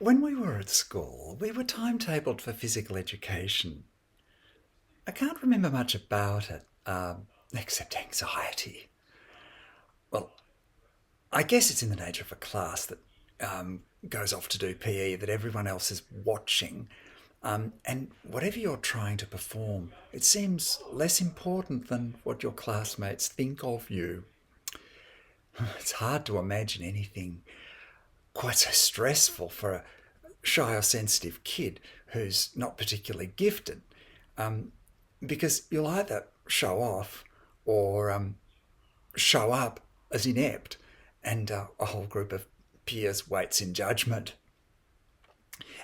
When we were at school, we were timetabled for physical education. I can't remember much about it, except anxiety. Well, I guess it's in the nature of a class that goes off to do PE that everyone else is watching. And whatever you're trying to perform, it seems less important than what your classmates think of you. It's hard to imagine anything quite so stressful for a shy or sensitive kid who's not particularly gifted, because you'll either show off or show up as inept, and a whole group of peers waits in judgment.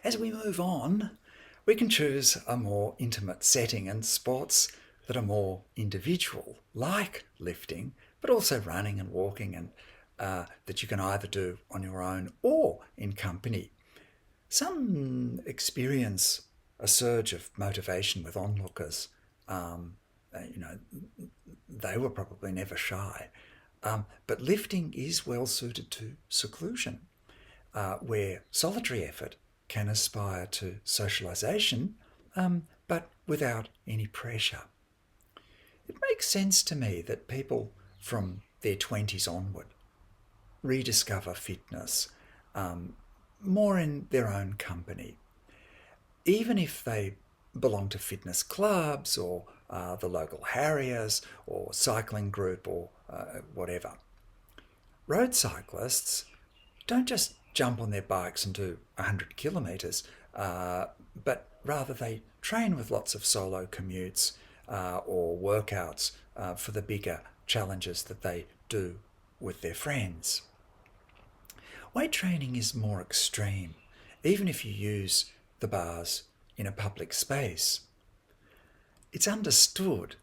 As we move on, we can choose a more intimate setting and sports that are more individual, like lifting, but also running and walking, and that you can either do on your own or in company. Some experience a surge of motivation with onlookers. You know, they were probably never shy. But lifting is well suited to seclusion, where solitary effort can aspire to socialisation, but without any pressure. It makes sense to me that people from their 20s onward rediscover fitness more in their own company, even if they belong to fitness clubs or the local Harriers or cycling group or whatever. Road cyclists don't just jump on their bikes and do 100 kilometres, but rather they train with lots of solo commutes or workouts for the bigger challenges that they do with their friends. Weight training is more extreme, even if you use the bars in a public space. It's understood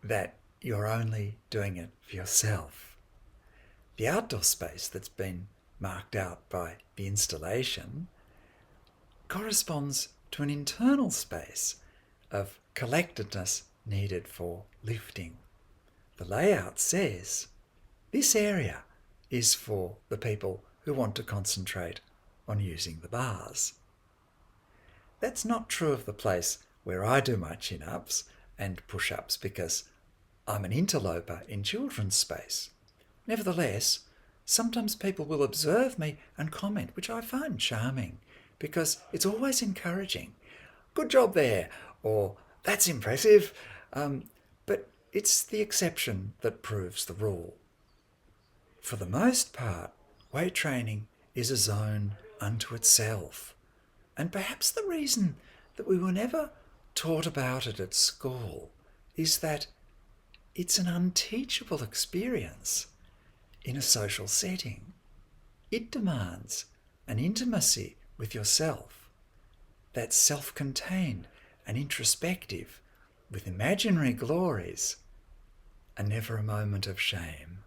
that you're only doing it for yourself. The outdoor space that's been marked out by the installation corresponds to an internal space of collectedness needed for lifting. The layout says this area is for the people who want to concentrate on using the bars. That's not true of the place where I do my chin-ups and push-ups because I'm an interloper in children's space. Nevertheless, sometimes people will observe me and comment, which I find charming because it's always encouraging. Good job there, or that's impressive. But it's the exception that proves the rule. For the most part, weight training is a zone unto itself. And perhaps the reason that we were never taught about it at school is that it's an unteachable experience in a social setting. It demands an intimacy with yourself that's self-contained and introspective, with imaginary glories and never a moment of shame.